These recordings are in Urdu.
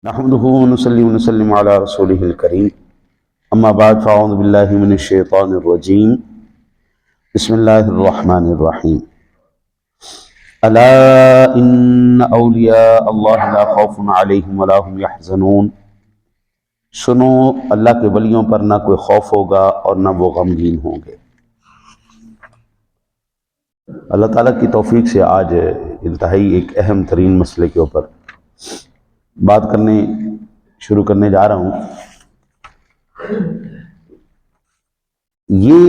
نحمده ونصلي ونسلم على رسوله الكريم اما بعد فاعوذ باللہ من الشیطان الرجیم بسم اللہ الرحمن الرحیم الا ان اولیاء اللہ لا خوف علیہم ولا هم يحزنون، سنو اللہ کے ولیوں پر نہ کوئی خوف ہوگا اور نہ وہ غمگین ہوں گے۔ اللہ تعالیٰ کی توفیق سے آج انتہائی ایک اہم ترین مسئلے کے اوپر بات شروع کرنے جا رہا ہوں۔ یہ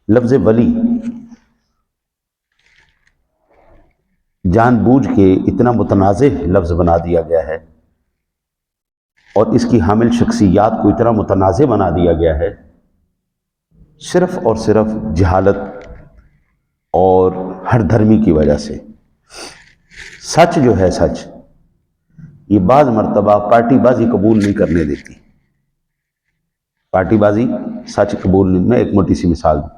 لفظ ولی جان بوجھ کے اتنا متنازع لفظ بنا دیا گیا ہے اور اس کی حامل شخصیات کو اتنا متنازع بنا دیا گیا ہے، صرف اور صرف جہالت اور ہر دھرمی کی وجہ سے۔ سچ جو ہے، سچ یہ بعض مرتبہ پارٹی بازی قبول نہیں کرنے دیتی۔ پارٹی بازی سچ قبول نہیں۔ میں ایک موٹی سی مثال دوں۔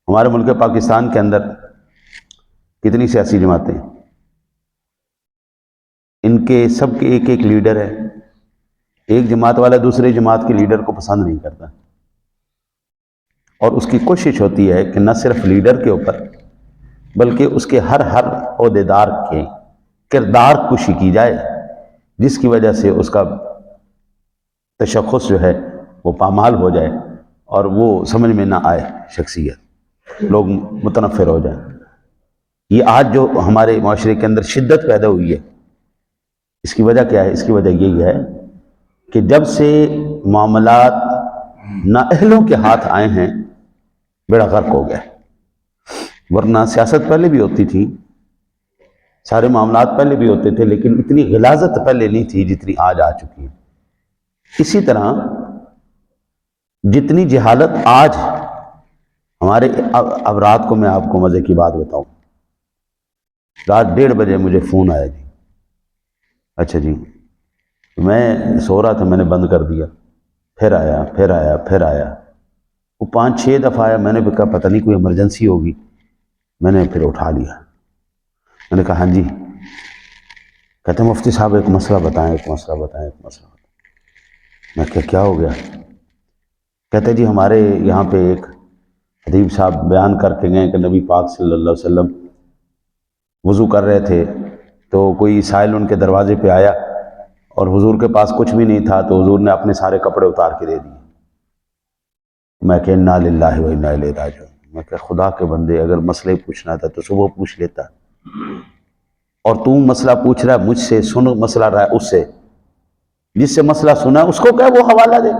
ہمارے ملک پاکستان کے اندر کتنی سیاسی جماعتیں ہیں، ان کے سب کے ایک ایک لیڈر ہے۔ ایک جماعت والا دوسرے جماعت کے لیڈر کو پسند نہیں کرتا اور اس کی کوشش ہوتی ہے کہ نہ صرف لیڈر کے اوپر بلکہ اس کے ہر عہدیدار کے کردار کشی کی جائے، جس کی وجہ سے اس کا تشخص جو ہے وہ پامال ہو جائے اور وہ سمجھ میں نہ آئے، شخصیت لوگ متنفر ہو جائیں۔ یہ آج جو ہمارے معاشرے کے اندر شدت پیدا ہوئی ہے، اس کی وجہ کیا ہے؟ اس کی وجہ یہی ہے کہ جب سے معاملات نااہلوں کے ہاتھ آئے ہیں، بیڑا غرق ہو گیا۔ ورنہ سیاست پہلے بھی ہوتی تھی، سارے معاملات پہلے بھی ہوتے تھے، لیکن اتنی غلاظت پہلے نہیں تھی جتنی آج آ چکی ہے۔ اسی طرح جتنی جہالت آج ہمارے، اب رات کو میں آپ کو مزے کی بات بتاؤں، رات 1:30 بجے مجھے فون آیا جی۔ اچھا جی، میں سو رہا تھا، میں نے بند کر دیا، پھر آیا، وہ 5-6 دفعہ آیا۔ میں نے بھی کہا پتہ نہیں کوئی ایمرجنسی ہوگی، میں نے پھر اٹھا لیا۔ میں نے کہا ہاں جی۔ کہتے ہیں مفتی صاحب ایک مسئلہ بتائیں۔ میں کہا کیا ہو گیا؟ کہتے جی ہمارے یہاں پہ ایک حدیب صاحب بیان کر کے گئے کہ نبی پاک صلی اللہ علیہ وسلم وضو کر رہے تھے تو کوئی سائل ان کے دروازے پہ آیا اور حضور کے پاس کچھ بھی نہیں تھا، تو حضور نے اپنے سارے کپڑے اتار کے دے دیے۔ میں کہ انا للہ و انا الیہ راجعون۔ میں کہ خدا کے بندے، اگر مسئلے پوچھنا تھا تو صبح پوچھ لیتا، اور تو مسئلہ پوچھ رہا ہے مجھ سے، سن مسئلہ رہا ہے اس سے، جس سے مسئلہ سنا اس کو کہ وہ حوالہ دے۔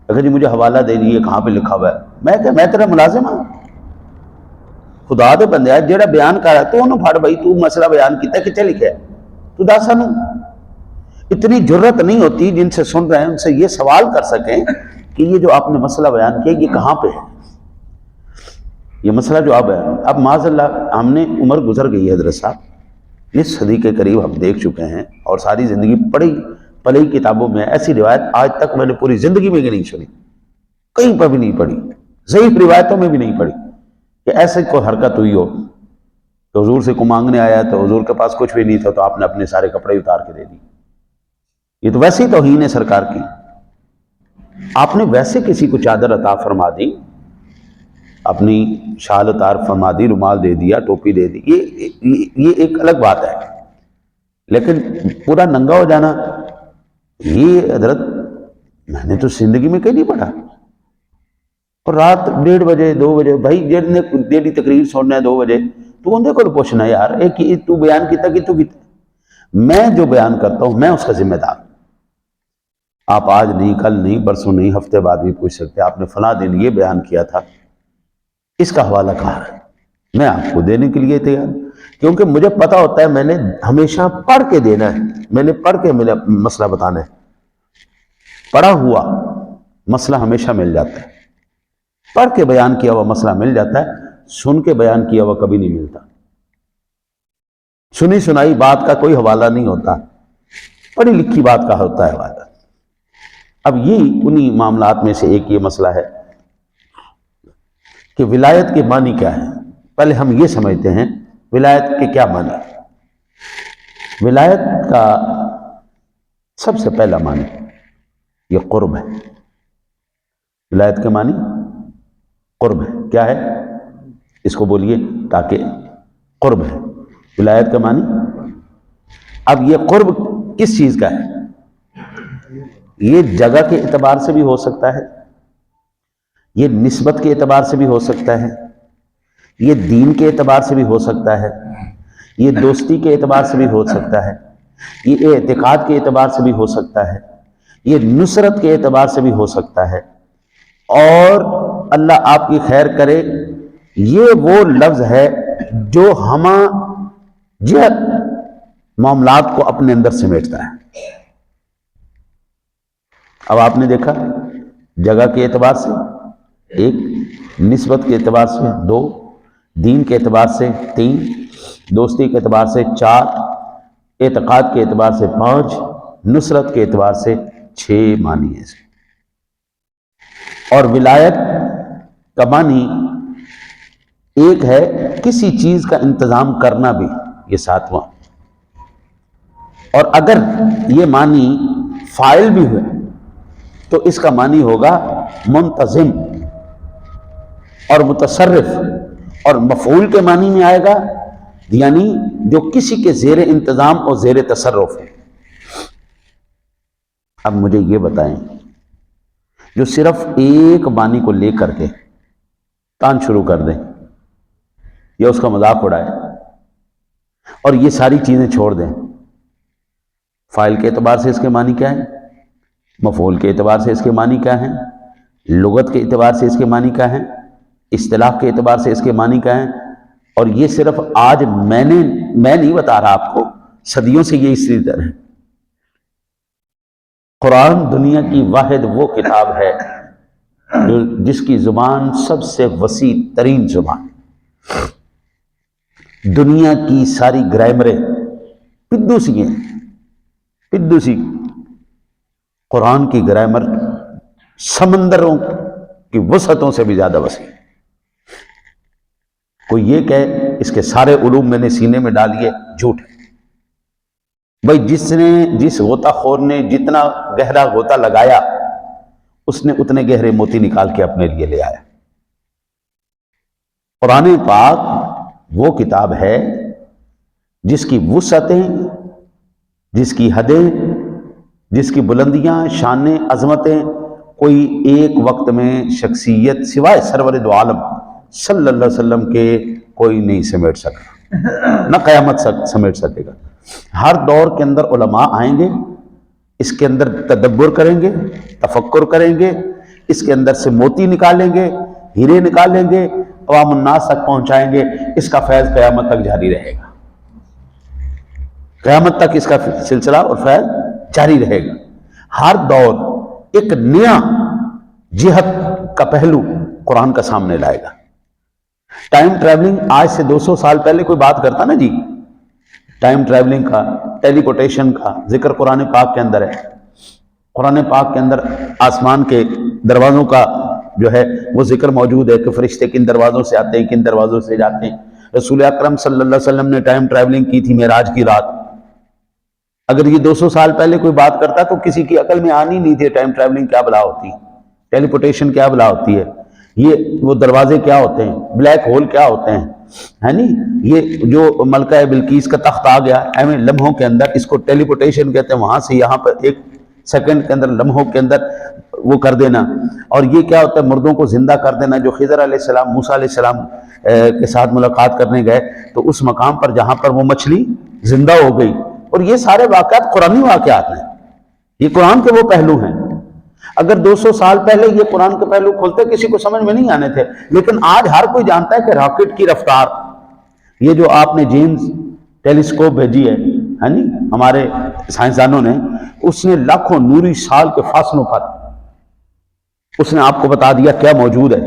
اگر جی مجھے حوالہ دے دیئے، کہاں پہ لکھا ہوا ہے؟ میں کہ میں تیرا ملازم ہوں؟ خدا دے بندے آج جیڑا بیان کر رہا ہے تو انہوں پھڑ بھائی، تو مسئلہ بیان کیتا ہے کتے لکھا ہے؟ تو دس سانوں۔ اتنی جرت نہیں ہوتی جن سے سن رہے ہیں ان سے یہ سوال کر سکیں کہ یہ جو آپ نے مسئلہ بیان کیا یہ کہاں پہ ہے؟ یہ مسئلہ جو اب معاذ اللہ ہم نے عمر گزر گئی ہے حضرت صاحب، اس صدی کے قریب ہم دیکھ چکے ہیں اور ساری زندگی پڑھی کتابوں میں ایسی روایت آج تک میں نے پوری زندگی میں نہیں سنی، کہیں پر بھی نہیں پڑھی، ضعیف روایتوں میں بھی نہیں پڑھی کہ ایسے کوئی حرکت ہوئی ہو کہ حضور سے کو مانگنے آیا تو حضور کے پاس کچھ بھی نہیں تھا تو آپ نے اپنے سارے کپڑے اتار کے دے دی۔ یہ تو ویسے ہی توہین ہے سرکار کی۔ آپ نے ویسے کسی کو چادر عطا فرما دی، اپنی شال عطا فرما دی، رومال دے دیا، ٹوپی دے دی، یہ ایک الگ بات ہے، لیکن پورا ننگا ہو جانا یہ حضرت میں نے تو زندگی میں کہیں نہیں پڑھا۔ اور رات 1:30 بجے 2 بجے بھائی جن نے تقریر سننا ہے 2 بجے تو اندھے کو پوچھنا یار ایک تو بیان کیتا کہ تو کیتا؟ میں جو بیان کرتا ہوں میں اس کا ذمہ دار۔ آپ آج نہیں، کل نہیں، برسوں نہیں، ہفتے بعد بھی پوچھ سکتے آپ نے فلاں دن یہ بیان کیا تھا، اس کا حوالہ کہاں ہے؟ میں آپ کو دینے کے لیے تیار، کیونکہ مجھے پتا ہوتا ہے میں نے ہمیشہ پڑھ کے دینا ہے، میں نے پڑھ کے میرا مسئلہ بتانا ہے۔ پڑھا ہوا مسئلہ ہمیشہ مل جاتا ہے، پڑھ کے بیان کیا ہوا مسئلہ مل جاتا ہے، سن کے بیان کیا ہوا کبھی نہیں ملتا۔ سنی سنائی بات کا کوئی حوالہ نہیں ہوتا، پڑھی لکھی بات کا ہوتا ہے حوالہ۔ اب یہ انہی معاملات میں سے ایک یہ مسئلہ ہے کہ ولایت کے معنی کیا ہے۔ پہلے ہم یہ سمجھتے ہیں ولایت کے کیا معنی ہے۔ ولایت کا سب سے پہلا معنی یہ قرب ہے. ولایت کے معنی قرب ہے. کیا ہے؟ اس کو بولیے تاکہ قرب ہے. ولایت کا معنی. اب یہ قرب کس چیز کا ہے؟ یہ جگہ کے اعتبار سے بھی ہو سکتا ہے، یہ نسبت کے اعتبار سے بھی ہو سکتا ہے، یہ دین کے اعتبار سے بھی ہو سکتا ہے، یہ دوستی کے اعتبار سے بھی ہو سکتا ہے، یہ اعتقاد کے اعتبار سے بھی ہو سکتا ہے، یہ نصرت کے اعتبار سے بھی ہو سکتا ہے. اور اللہ آپ کی خیر کرے، یہ وہ لفظ ہے جو ہم جہت معاملات کو اپنے اندر سمیٹتا ہے. اب آپ نے دیکھا جگہ کے اعتبار سے ایک، نسبت کے اعتبار سے دو، دین کے اعتبار سے تین، دوستی کے اعتبار سے چار، اعتقاد کے اعتبار سے پانچ، نصرت کے اعتبار سے چھ معنی ہے. اور ولایت کا معنی ایک ہے کسی چیز کا انتظام کرنا بھی، یہ ساتواں. اور اگر یہ معنی فاعل بھی ہوئے تو اس کا معنی ہوگا منتظم اور متصرف، اور مفعول کے معنی میں آئے گا یعنی جو کسی کے زیر انتظام اور زیر تصرف ہے. اب مجھے یہ بتائیں، جو صرف ایک معنی کو لے کر کے تان شروع کر دیں یا اس کا مذاق اڑائے اور یہ ساری چیزیں چھوڑ دیں، فاعل کے اعتبار سے اس کے معنی کیا ہیں، مفعول کے اعتبار سے اس کے معنی کیا ہیں، لغت کے اعتبار سے اس کے معنی کیا ہیں، اصطلاح کے اعتبار سے اس کے معنی کیا ہیں، اور یہ صرف آج میں نہیں بتا رہا آپ کو، صدیوں سے یہ اسی طرح ہے. قرآن دنیا کی واحد وہ کتاب ہے جس کی زبان سب سے وسیع ترین زبان. دنیا کی ساری گرامریں پدو سی ہیں، پدو سی. قرآن کی گرامر سمندروں کی وسعتوں سے بھی زیادہ وسیع. کوئی یہ کہے اس کے سارے علوم میں نے سینے میں ڈالیے، جھوٹ ہے. بھائی جس غوطہ خور نے جتنا گہرا غوطہ لگایا اس نے اتنے گہرے موتی نکال کے اپنے لیے لے آیا. قرآن پاک وہ کتاب ہے جس کی وسعتیں، جس کی حدیں، جس کی بلندیاں، شانیں، عظمتیں کوئی ایک وقت میں شخصیت سوائے سرور دو عالم صلی اللہ علیہ وسلم کے کوئی نہیں سمیٹ سکا، نہ قیامت سمیٹ سکے گا. ہر دور کے اندر علماء آئیں گے، اس کے اندر تدبر کریں گے، تفکر کریں گے، اس کے اندر سے موتی نکالیں گے، ہیرے نکالیں گے، عوام الناس تک پہنچائیں گے. اس کا فیض قیامت تک جاری رہے گا، قیامت تک اس کا سلسلہ اور فیض جاری رہے گا. ہر دور ایک نیا جہت کا پہلو قرآن کا سامنے لائے گا. ٹائم ٹریولنگ آج سے 200 سال پہلے کوئی بات کرتا نا جی، ٹائم ٹریولنگ کا، ٹیلی پورٹیشن کا ذکر قرآن پاک کے اندر ہے. قرآن پاک کے اندر آسمان کے دروازوں کا جو ہے وہ ذکر موجود ہے کہ فرشتے کن دروازوں سے آتے ہیں، کن دروازوں سے جاتے ہیں. رسول اکرم صلی اللہ علیہ وسلم نے ٹائم ٹریولنگ کی تھی معراج کی رات. اگر یہ 200 سال پہلے کوئی بات کرتا تو کسی کی عقل میں آنی نہیں تھی ٹائم ٹریولنگ کیا بلا ہوتی، ٹیلی پورٹیشن کیا بلا ہوتی ہے، یہ وہ دروازے کیا ہوتے ہیں، بلیک ہول کیا ہوتے ہیں، ہے نہیں. یہ جو ملکہ بلقیس کا تخت آ گیا ایویں لمحوں کے اندر، اس کو ٹیلی پورٹیشن کہتے ہیں، وہاں سے یہاں پر ایک سیکنڈ کے اندر، لمحوں کے اندر وہ کر دینا. اور یہ کیا ہوتا ہے، مردوں کو زندہ کر دینا. جو خضر علیہ السلام موسیٰ علیہ السلام کے ساتھ ملاقات کرنے گئے تو اس مقام پر جہاں پر وہ مچھلی زندہ ہو گئی. اور یہ سارے واقعات قرآنی واقعات ہیں، یہ قرآن کے وہ پہلو ہیں. اگر 200 سال پہلے یہ قرآن کے پہلو کھولتے کسی کو سمجھ میں نہیں آنے تھے. لیکن آج ہر کوئی جانتا ہے کہ راکٹ کی رفتار، یہ جو آپ نے جیمز ٹیلیسکوپ بھیجی ہے نہیں ہمارے سائنسدانوں نے، اس نے لاکھوں نوری سال کے فاصلوں پر اس نے آپ کو بتا دیا کیا موجود ہے.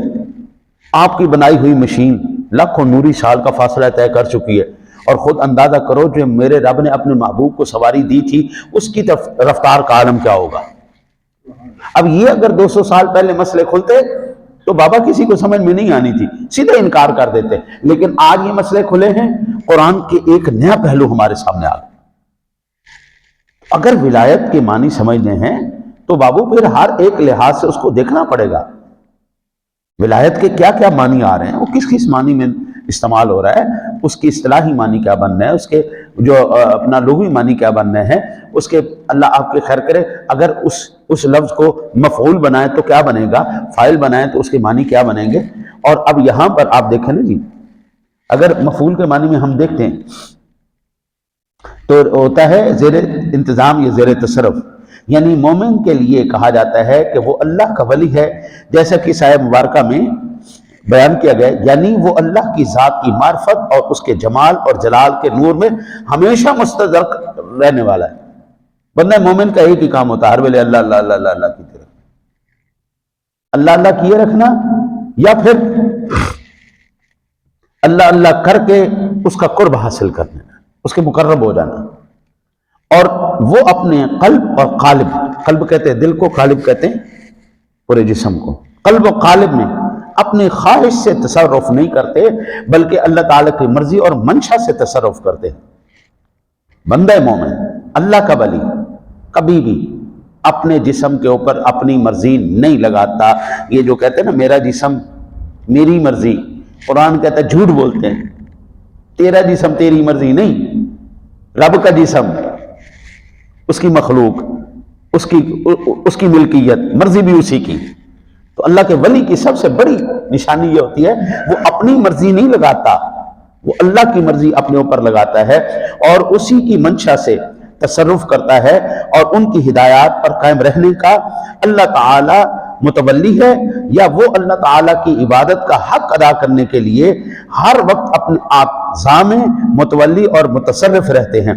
آپ کی بنائی ہوئی مشین لاکھوں نوری سال کا فاصلہ طے کر چکی ہے. اور خود اندازہ کرو جو میرے رب نے اپنے محبوب کو سواری دی تھی اس کی رفتار کا عالم کیا ہوگا. اب یہ اگر 200 سال پہلے مسئلے کھلتے تو بابا کسی کو سمجھ میں نہیں آنی تھی، سیدھے انکار کر دیتے. لیکن آج یہ مسئلے کھلے ہیں، قرآن کے ایک نیا پہلو ہمارے سامنے آ گیا. اگر ولایت کے معنی سمجھنے ہیں تو بابو پھر ہر ایک لحاظ سے اس کو دیکھنا پڑے گا، ولایت کے کیا کیا معنی آ رہے ہیں، وہ کس کس معنی میں استعمال ہو رہا ہے، اس کی اصطلاحی معنی کیا بن رہے ہیں، اس کے جو اپنا لغوی معنی کیا بن رہے ہیں، اس کے اللہ آپ کے خیر کرے اگر اس لفظ کو مفعول بنائیں تو کیا بنے گا، فاعل بنائیں تو اس کے معنی کیا بنیں گے۔ اور اب یہاں پر آپ دیکھیں نا جی، اگر مفعول کے معنی میں ہم دیکھتے ہیں تو ہوتا ہے زیر انتظام یا زیر تصرف، یعنی مومن کے لیے کہا جاتا ہے کہ وہ اللہ کا ولی ہے، جیسا کہ اس آیت مبارکہ میں بیان کیا گیا، یعنی وہ اللہ کی ذات کی معرفت اور اس کے جمال اور جلال کے نور میں ہمیشہ مستغرق رہنے والا ہے۔ بندہ مومن کا ایک ہی کام ہوتا ہے ہر ویلے اللہ اللہ اللہ اللہ اللہ کی طرف، اللہ اللہ کیے رکھنا، یا پھر اللہ اللہ کر کے اس کا قرب حاصل کرنا، اس کے مقرب ہو جانا۔ اور وہ اپنے قلب اور قالب، قلب کہتے ہیں دل کو، قالب کہتے ہیں پورے جسم کو، قلب و قالب میں اپنی خواہش سے تصرف نہیں کرتے بلکہ اللہ تعالیٰ کی مرضی اور منشا سے تصرف کرتے ہیں۔ بندہ مومن اللہ کا ولی کبھی بھی اپنے جسم کے اوپر اپنی مرضی نہیں لگاتا۔ یہ جو کہتے ہیں نا میرا جسم میری مرضی، قرآن کہتا ہے جھوٹ بولتے ہیں، تیرا جسم تیری مرضی نہیں، رب کا جسم، اس کی مخلوق، اس کی ملکیت، مرضی بھی اسی کی۔ تو اللہ کے ولی کی سب سے بڑی نشانی یہ ہوتی ہے وہ اپنی مرضی نہیں لگاتا، وہ اللہ کی مرضی اپنے اوپر لگاتا ہے اور اسی کی منشا سے تصرف کرتا ہے، اور ان کی ہدایات پر قائم رہنے کا اللہ تعالی متولی ہے، یا وہ اللہ تعالیٰ کی عبادت کا حق ادا کرنے کے لیے ہر وقت اپنے اعضاء میں متولی اور متصرف رہتے ہیں۔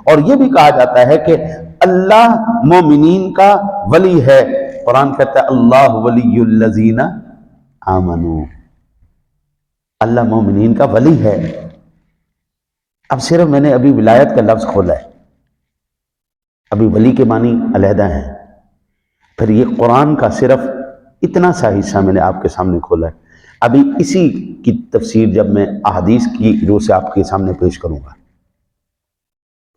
اور یہ بھی کہا جاتا ہے کہ اللہ مومنین کا ولی ہے، قرآن کہتا ہے اللہ ولی الذین آمنوا، اللہ مومنین کا ولی ہے۔ اب صرف میں نے ابھی ولایت کا لفظ کھولا ہے، ابھی ولی کے معنی علیحدہ ہیں، پھر یہ قرآن کا صرف اتنا سا حصہ میں نے آپ کے سامنے کھولا ہے۔ ابھی اسی کی تفسیر جب میں احادیث کی روح سے آپ کے سامنے پیش کروں گا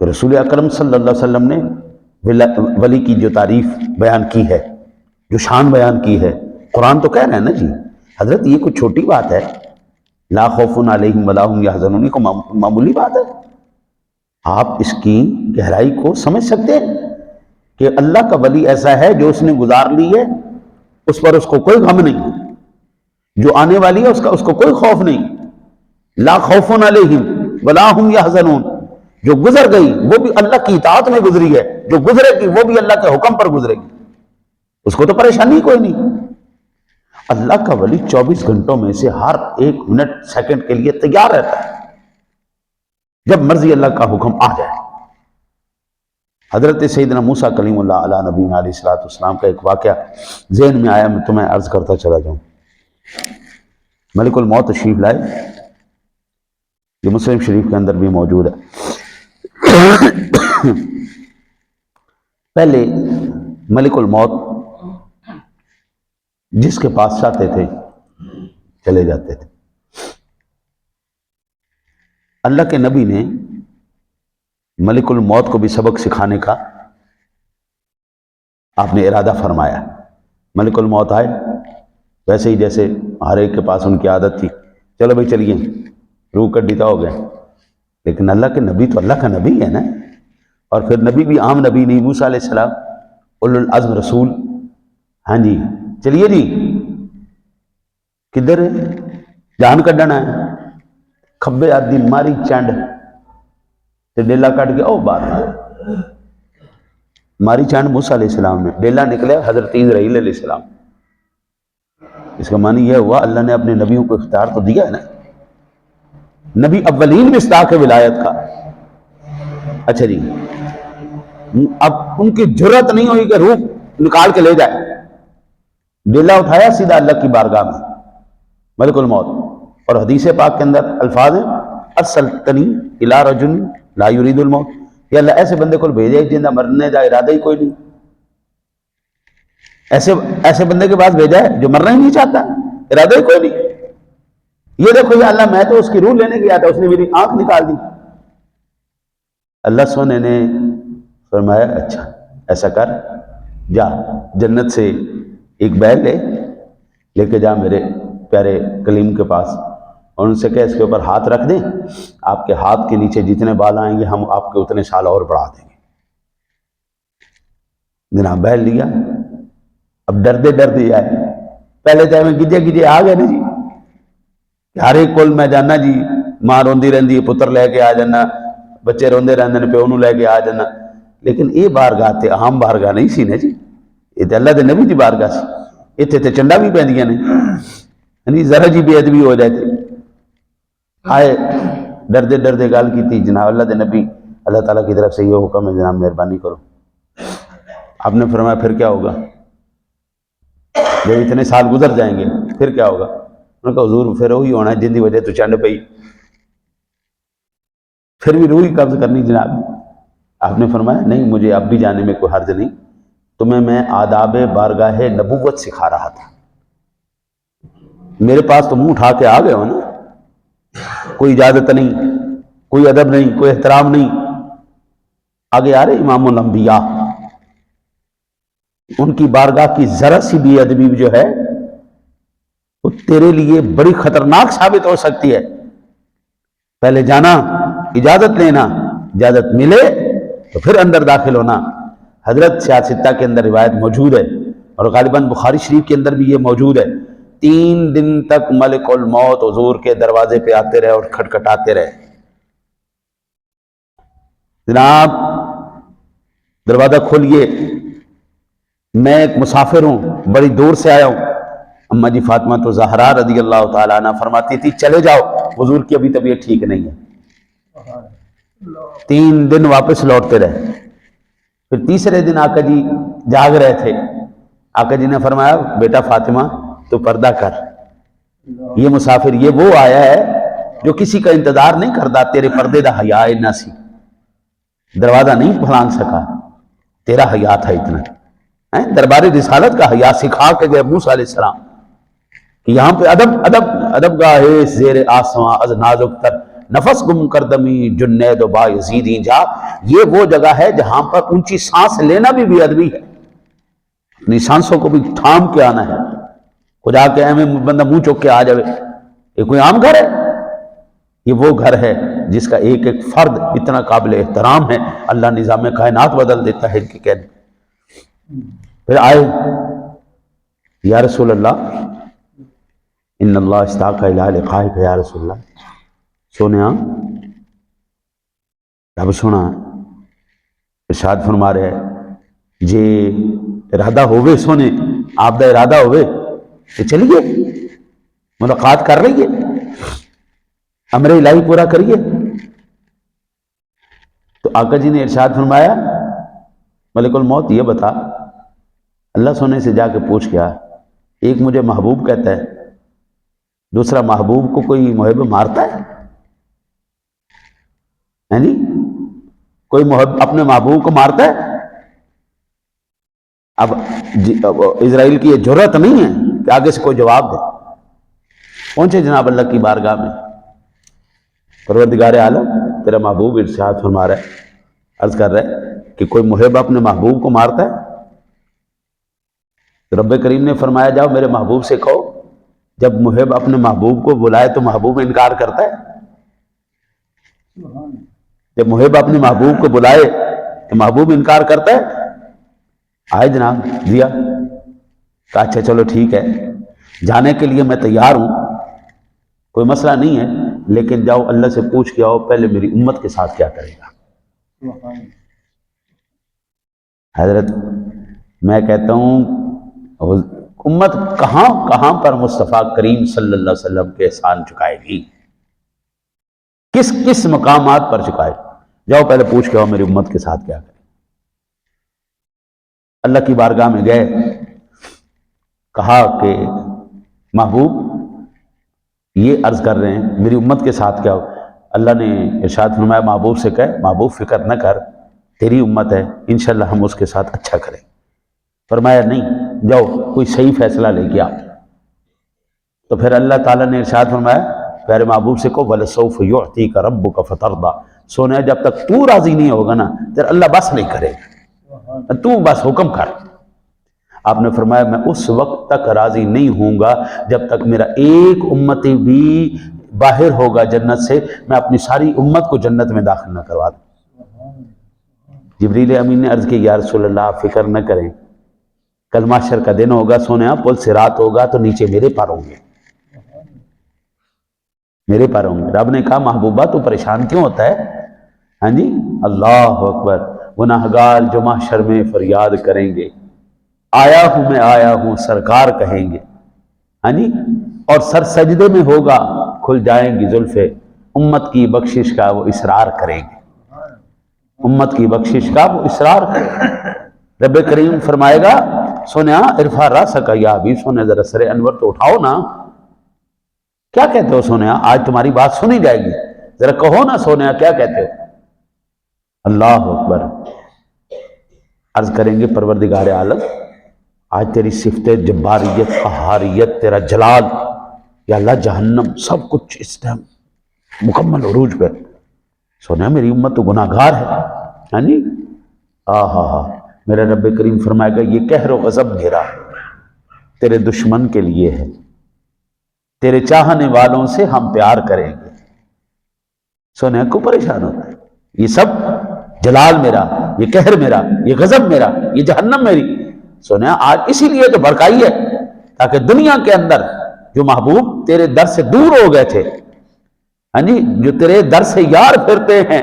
کہ رسول اکرم صلی اللہ علیہ وسلم نے ولی کی جو تعریف بیان کی ہے، جو شان بیان کی ہے، قرآن تو کہہ رہے ہیں نا جی حضرت یہ کوئی چھوٹی بات ہے، لا خوف علیہم ولا هم یحزنون، یہ کوئی معمولی بات ہے؟ آپ اس کی گہرائی کو سمجھ سکتے ہیں کہ اللہ کا ولی ایسا ہے جو اس نے گزار لی ہے، اس پر اس کو کوئی غم نہیں، جو آنے والی ہے اس کو کوئی خوف نہیں، لا خوف علیہم ولا هم یحزنون، جو گزر گئی وہ بھی اللہ کی اطاعت میں گزری ہے، جو گزرے گی وہ بھی اللہ کے حکم پر گزرے گی، اس کو تو پریشانی کوئی نہیں۔ اللہ کا ولی 24 گھنٹوں میں سے ہر ایک منٹ سیکنڈ کے لیے تیار رہتا ہے جب مرضی اللہ کا حکم آ جائے۔ حضرت سیدنا موسیٰ کلیم اللہ علیہ نبینا علیہ السلام کا ایک واقعہ ذہن میں آیا، میں تمہیں عرض کرتا چلا جاؤں۔ ملک الموت تشریف لائے، یہ مسلم شریف کے اندر بھی موجود ہے۔ پہلے ملک الموت جس کے پاس جاتے تھے چلے جاتے تھے۔ اللہ کے نبی نے ملک الموت کو بھی سبق سکھانے کا آپ نے ارادہ فرمایا۔ ملک الموت آئے، ویسے ہی جیسے ہر ایک کے پاس ان کی عادت تھی، چلو بھائی چلیے، روح کڈیتا ہو گئے، لیکن اللہ کے نبی تو اللہ کا نبی ہے نا، اور پھر نبی بھی عام نبی نہیں، موسیٰ علیہ السلام اولو العزم رسول، ہاں جی چلیے جی، کدھر ہے؟ جان کڈنا ہے، کھبے آدھی ماری چنڈ تے ڈیلا کٹ گیا، او باہر ماری چانڈ موسیٰ علیہ السلام نے، ڈیلا نکلے حضرت اسرائیل علیہ السلام۔ اس کا معنی یہ ہوا اللہ نے اپنے نبیوں کو اختیار تو دیا ہے نا، نبی اولین مصداق ہے ولایت کا۔ اچھا جی، اب ان کی جرت نہیں ہوئی کہ روح نکال کے لے جائے، ڈیلا اٹھایا سیدھا اللہ کی بارگاہ میں ملک الموت، اور حدیث پاک کے اندر الفاظ ہیں ارسلتنی الی رجل لا یرید الموت، یا اللہ ایسے بندے کو بھیجے جن کا مرنے کا ارادہ ہی کوئی نہیں، ایسے بندے کے پاس بھیجا ہے جو مرنا ہی نہیں چاہتا، ارادہ ہی کوئی نہیں۔ یہ دیکھو یا اللہ میں تو اس کی روح لینے گیا تھا، اس نے میری آنکھ نکال دی۔ اللہ سونے نے فرمایا اچھا ایسا کر، جا جنت سے ایک بیل لے کے جا میرے پیارے کلیم کے پاس، اور ان سے کہ اس کے اوپر ہاتھ رکھ دیں، آپ کے ہاتھ کے نیچے جتنے بال آئیں گے ہم آپ کے اتنے سال اور بڑھا دیں گے۔ جناب بیل لیا، اب ڈردے ڈردے آئے، پہلے چاہے میں گجے گجے آ گئے نا جی، ہر ایک کول میں جانا جی، ماں روندی رہندی ہے پتر لے کے آ جانا، بچے روندے رہندے نے پیو نوں لے کے آ جانا، لیکن یہ بارگاہ تے عام بارگاہ نہیں سی نا جی، یہ تے اللہ دے نبی دی بارگاہ سی، اتنے تے چنڈا بھی پیندیاں نے، یعنی ذرا جی بے ادبی ہو جائے تھے آئے ڈردے ڈردے گال کی تھی جناب اللہ دے نبی، اللہ تعالیٰ کی طرف سے یہ حکم ہے جناب مہربانی کرو۔ آپ نے فرمایا پھر کیا ہوگا؟ جب اتنے سال گزر جائیں گے پھر کیا ہوگا؟ انہوں نے کہا حضور پھر وہی ہونا ہے جن دی وجہ تو چنڈ پئی، پھر بھی روح قبض کرنی جناب۔ آپ نے فرمایا نہیں مجھے اب بھی جانے میں کوئی حرج نہیں، تمہیں میں آداب بارگاہ نبوت سکھا رہا تھا، میرے پاس تو منہ اٹھا کے آ گئے ہو نا، کوئی اجازت نہیں، کوئی ادب نہیں، کوئی احترام نہیں، آگے آ رہے امام الانبیاء، ان کی بارگاہ کی ذرا سی بھی ادبی جو ہے وہ تیرے لیے بڑی خطرناک ثابت ہو سکتی ہے، پہلے جانا اجازت لینا، اجازت ملے تو پھر اندر داخل ہونا۔ حضرت سیاستہ کے اندر روایت موجود ہے اور غالباً بخاری شریف کے اندر بھی یہ موجود ہے، 3 دن تک ملک الموت حضور کے دروازے پہ آتے رہے اور کھٹکھٹاتے رہے، جناب دروازہ کھولیے، میں ایک مسافر ہوں، بڑی دور سے آیا ہوں۔ اماں جی فاطمہ تو زہرا رضی اللہ تعالیٰ عنہ فرماتی تھی چلے جاؤ حضور کی ابھی طبیعت ٹھیک نہیں ہے، 3 دن واپس لوٹتے رہے، پھر تیسرے دن آقا جی جاگ رہے تھے، آقا جی نے فرمایا بیٹا فاطمہ تو پردہ کر، یہ مسافر یہ وہ آیا ہے جو کسی کا انتظار نہیں کرتا، تیرے پردے دا حیا اتنا سی، دروازہ نہیں پھلانگ سکا، تیرا حیا تھا اتنا، دربار رسالت کا حیا سکھا کے گئے موسیٰ علیہ السلام کہ یہاں پہ ادب گاہے زیر آسمان از نازک تر نفس گم کردمی جنید و با یزیدی جا، یہ وہ جگہ ہے جہاں پر اونچی سانس لینا بھی بے ادبی ہے، اپنی سانسوں کو بھی تھام کے آنا ہے، خدا کے اہم بندہ منہ چوک کے آ جائے، یہ کوئی عام گھر ہے؟ یہ وہ گھر ہے جس کا ایک ایک فرد اتنا قابل احترام ہے، اللہ نظام کائنات بدل دیتا ہے ان کے کہنے۔ پھر آئے یا رسول اللہ ان اللہ استاق الہ لقائک یا رسول اللہ، سونیا رب سونا ارشاد فرما رہے ہیں جے ارادہ ہوئے سونے آپ دا ارادہ ہوئے تو چلیے ملاقات کر لئیے، امر الہی پورا کریے۔ تو آقا جی نے ارشاد فرمایا ملک الموت یہ بتا، اللہ سونے سے جا کے پوچھ گیا، ایک مجھے محبوب کہتا ہے، دوسرا محبوب کو کوئی محب مارتا ہے؟ یعنی کوئی محب اپنے محبوب کو مارتا ہے؟ اب اسرائیل کی یہ جرات نہیں ہے کہ آگے سے کوئی جواب دے، پہنچے جناب اللہ کی بارگاہ میں، پروردگار عالم تیرا محبوب ارشاد فرما رہا ہے، عرض کر رہا ہے کہ کوئی محب اپنے محبوب کو مارتا ہے؟ رب کریم نے فرمایا جاؤ میرے محبوب سے کہو جب محب اپنے محبوب کو بلائے تو محبوب انکار کرتا ہے؟ جب محب اپنے محبوب کو بلائے تو محبوب انکار کرتا ہے؟ آئے جناب دیا، کہا اچھا چلو ٹھیک ہے جانے کے لیے میں تیار ہوں، کوئی مسئلہ نہیں ہے، لیکن جاؤ اللہ سے پوچھ کے آؤ پہلے میری امت کے ساتھ کیا کرے گا۔ حضرت میں کہتا ہوں امت کہاں پر مصطفیٰ کریم صلی اللہ علیہ وسلم کے احسان چکائے گی، کس مقامات پر چکائے؟ جاؤ پہلے پوچھ کے آؤ میری امت کے ساتھ کیا کرے۔ اللہ کی بارگاہ میں گئے، کہا کہ محبوب یہ عرض کر رہے ہیں میری امت کے ساتھ کیا ہو؟ اللہ نے ارشاد فرمایا محبوب سے کہے محبوب فکر نہ کر، تیری امت ہے انشاءاللہ ہم اس کے ساتھ اچھا کریں۔ فرمایا نہیں جاؤ کوئی صحیح فیصلہ لے کے آؤ۔ تو پھر اللہ تعالیٰ نے ارشاد فرمایا پیارے محبوب سے کو وَلَسَوْفَ يُعْتِيكَ رَبُّكَ فَتَرْضَى، سونے جب تک تو راضی نہیں ہوگا نا تیرا اللہ بس نہیں کرے گا، تو بس حکم کر۔ آپ نے فرمایا میں اس وقت تک راضی نہیں ہوں گا جب تک میرا ایک امتی بھی باہر ہوگا جنت سے، میں اپنی ساری امت کو جنت میں داخل نہ کروا دوں۔ جبریل امین نے عرض کی یا رسول اللہ آپ فکر نہ کریں، کل محشر کا دن ہوگا سونے پل صراط ہوگا تو نیچے میرے پر ہوں گے، میرے پر ہوں گے۔ رب نے کہا محبوبہ تو پریشان کیوں ہوتا ہے؟ ہاں جی، اللہ اکبر، گناہگار جو محشر میں فریاد کریں گے میں آیا ہوں سرکار کہیں گے، ہاں جی، اور سر سجدے میں ہوگا کھل جائیں گی زلفیں، امت کی بخشش کا وہ اصرار کریں گے، امت کی بخشش کا وہ اصرار کریں گے۔ رب کریم فرمائے گا سونیا ارفع راسک یا حبیب، سونیا ذرا سر انور تو اٹھاؤ نا، کیا کہتے ہو سونیا؟ آج تمہاری بات سنی جائے گی، ذرا کہو نا سونیا کیا کہتے ہو؟ اللہ اکبر، عرض کریں گے پروردگار عالم آج تیری صفت جباریت، قہاریت، تیرا جلال یا اللہ، جہنم سب کچھ اس ٹائم مکمل عروج پہ۔ سونا میری امت تو گناہ گار ہے، ہاں جی، میرا رب کریم فرمائے گا یہ قہر و غضب میرا تیرے دشمن کے لیے ہے، تیرے چاہنے والوں سے ہم پیار کریں گے۔ سونے کو پریشان ہوتا ہے، یہ سب جلال میرا، یہ قہر میرا، یہ غضب میرا، یہ جہنم میری۔ سونے آج اسی لیے تو بھڑکائی ہے تاکہ دنیا کے اندر جو محبوب تیرے در سے دور ہو گئے تھے، ہاں جی، جو تیرے در سے یار پھرتے ہیں،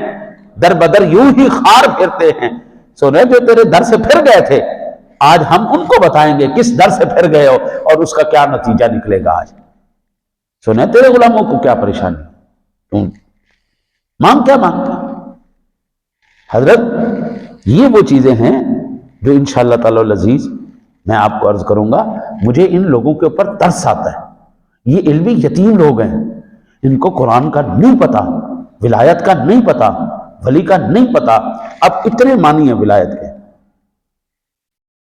در بدر یوں ہی خار پھرتے ہیں، سونے جو تیرے در سے پھر گئے تھے آج ہم ان کو بتائیں گے کس در سے پھر گئے ہو اور اس کا کیا نتیجہ نکلے گا۔ آج سونے تیرے غلاموں کو کیا پریشانی، تم مانگ کیا مانگتا حضرت؟ یہ وہ چیزیں ہیں جو انشاءاللہ تعالی العزیز میں آپ کو عرض کروں گا۔ مجھے ان لوگوں کے اوپر ترس آتا ہے، یہ علمی یتیم لوگ ہیں، ان کو قرآن کا نہیں پتا، ولایت کا نہیں پتا، ولی کا نہیں پتا۔ اب اتنے معنی ہیں ولایت کے،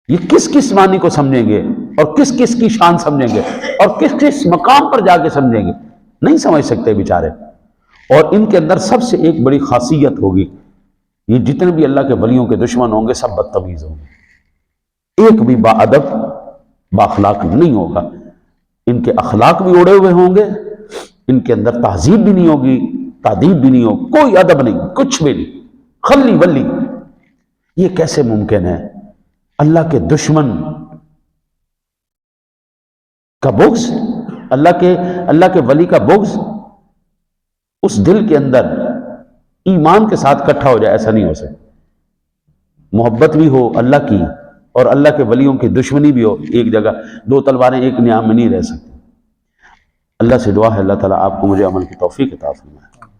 یہ کس کس معنی کو سمجھیں گے اور کس کس کی شان سمجھیں گے اور کس کس مقام پر جا کے سمجھیں گے؟ نہیں سمجھ سکتے بیچارے۔ اور ان کے اندر سب سے ایک بڑی خاصیت ہوگی، یہ جتنے بھی اللہ کے ولیوں کے دشمن ہوں گے سب بدتمیز ہوں گے، ایک بھی با ادب با اخلاق نہیں ہوگا، ان کے اخلاق بھی اڑے ہوئے ہوں گے، ان کے اندر تہذیب بھی نہیں ہوگی، تادیب بھی نہیں ہوگی، کوئی ادب نہیں، کچھ بھی نہیں، خلی ولی۔ یہ کیسے ممکن ہے؟ اللہ کے دشمن کا بغض، اللہ کے ولی کا بغض اس دل کے اندر ایمان کے ساتھ اکٹھا ہو جائے، ایسا نہیں ہو سکتا۔ محبت بھی ہو اللہ کی اور اللہ کے ولیوں کی دشمنی بھی ہو، ایک جگہ دو تلواریں ایک نیام میں نہیں رہ سکتی۔ اللہ سے دعا ہے اللہ تعالیٰ آپ کو مجھے عمل کی توفیق عطا فرمائے۔